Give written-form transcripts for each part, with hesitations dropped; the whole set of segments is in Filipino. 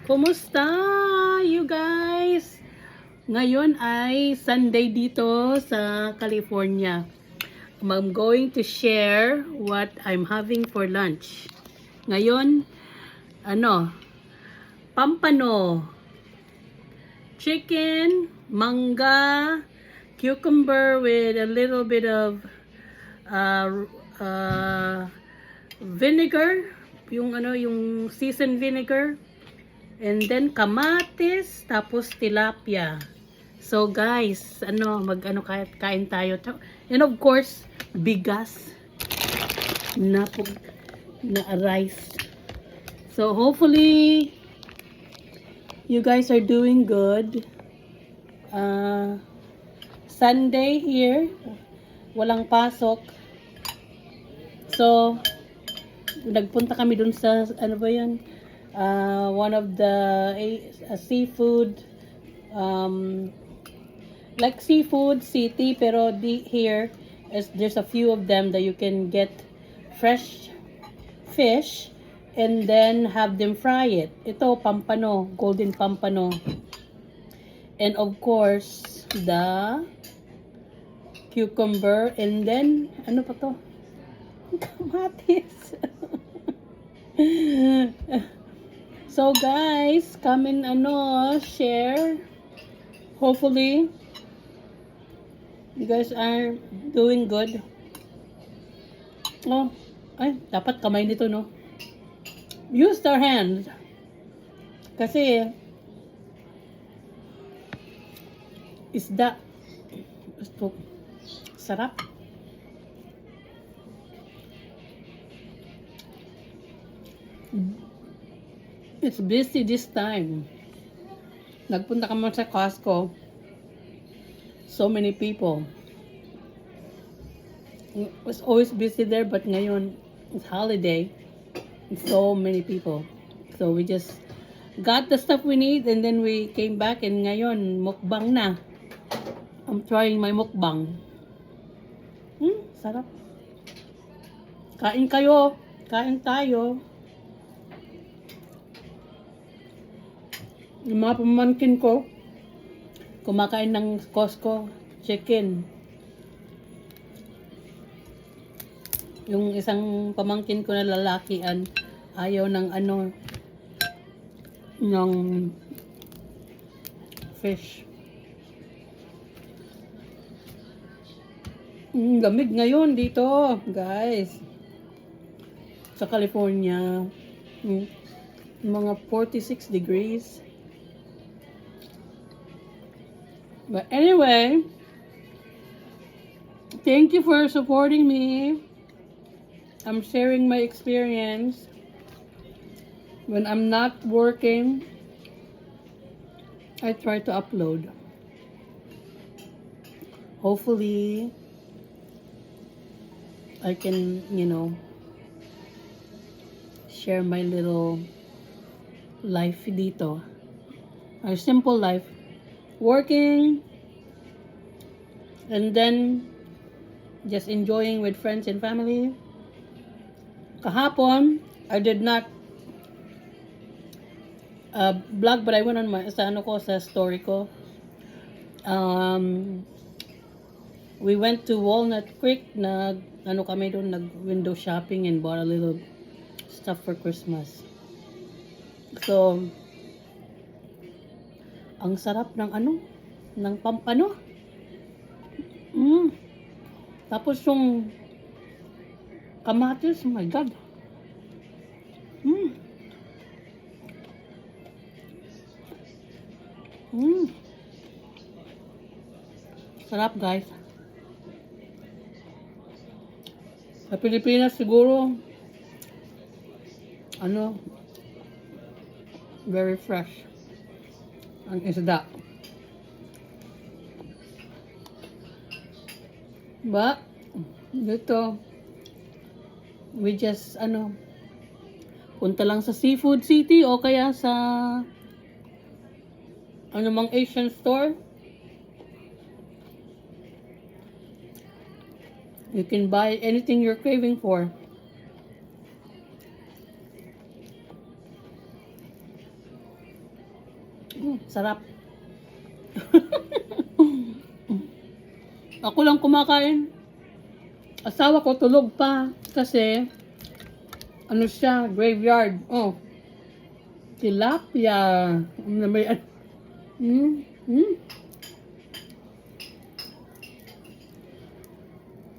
Kumusta, you guys? Ngayon ay Sunday dito sa California. I'm going to share what I'm having for lunch. Ngayon, pampano, chicken, mangga, cucumber with a little bit of uh, uh, vinegar, yung seasoned vinegar. And then kamatis, tapos tilapia. So guys, kain tayo. And of course, bigas na rice. So hopefully you guys are doing good. Sunday here, walang pasok. So nagpunta kami dun sa one of the seafood, like seafood city, pero here there's a few of them that you can get fresh fish and then have them fry it. Ito pampano, golden pampano, and of course the cucumber, and then ano pa to? Kamatis. So guys, come and share. Hopefully you guys are doing good. Oh, ay, dapat kamay nito, no? Use their hands. Kasi isda. Gusto. Sarap. It's busy this time. Nagpunta ka man sa Costco. So many people. It's always busy there, but ngayon it's holiday. So many people. So we just got the stuff we need, and then we came back, and ngayon mukbang na. I'm trying my mukbang. Sarap. Kain kayo. Kain tayo. Yung mga pamangkin ko, kumakain ng Costco chicken. Yung isang pamangkin ko na lalakian, ayaw ng ng fish. Lamig ngayon dito, guys. Sa California. Mga 46 degrees. But anyway, thank you for supporting me. I'm sharing my experience. When I'm not working, I try to upload. Hopefully, I can, share my little life dito. A simple life. Working, and then just enjoying with friends and family. Kahapon, I did not vlog, but I went on sa story ko. We went to Walnut Creek, kami doon, nag-window shopping and bought a little stuff for Christmas. So, ang sarap ng ng pampano. Tapos yung kamatis, oh my God. Sarap, guys. Sa Pilipinas siguro, very fresh ang isda. But dito, we just punta lang sa seafood city o kaya sa mang Asian store. You can buy anything you're craving for. Sarap. Ako lang kumakain. Asawa ko tulog pa kasi ano siya, graveyard. Oh. Tilapia.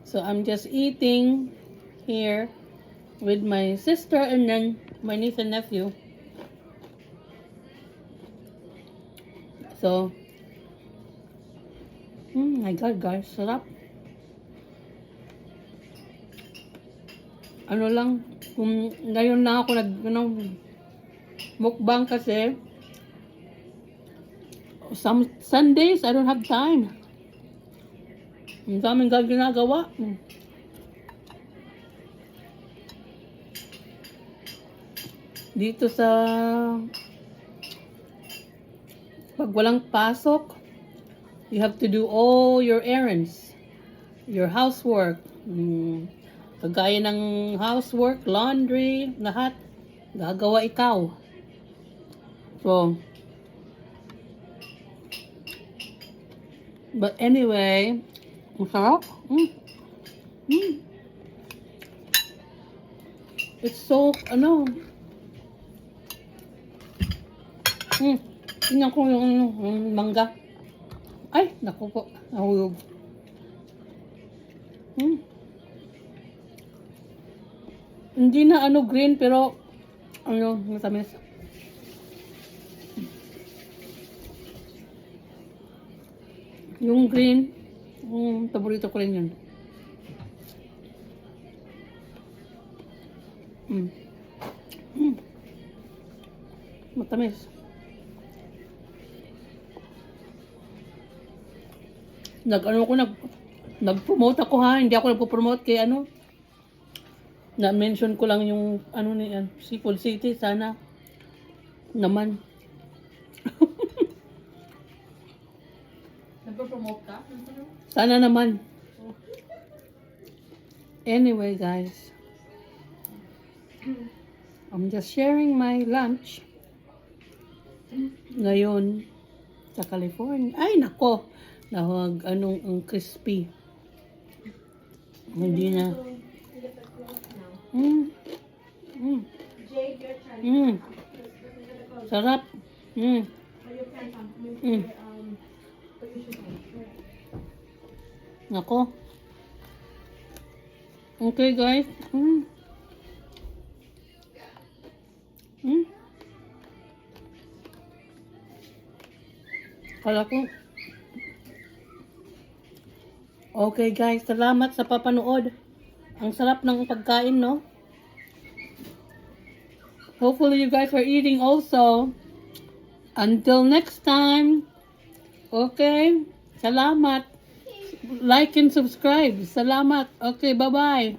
So I'm just eating here with my sister and then my niece and nephew. So, my God, guys, sarap. Ano lang, kung ngayon na ako mukbang kasi, some Sundays, I don't have time. Ang daming ginagawa. Dito sa pag walang pasok, you have to do all your errands, your housework. Kagaya ng housework, laundry, lahat, gagawa ikaw. So, but anyway, ang sarap. It's so, tingnan ko yung mangga. Ay, naku po, nahulog. Hindi na green pero matamis. Yung green, paborito ko rin yun. Matamis. Nag-promote ako ha, hindi ako nagpo-promote kay na-mention ko lang yung Seafood City, sana naman. Nagpo-promote ka? Sana naman. Anyway, guys, I'm just sharing my lunch ngayon sa California. Ay, nako. Ang crispy. Hindi na. Sarap. Nako. Okay, guys. Kala ko. Okay, guys. Salamat sa papanood. Ang sarap ng pagkain, no? Hopefully you guys are eating also. Until next time. Okay. Salamat. Like and subscribe. Salamat. Okay, bye-bye.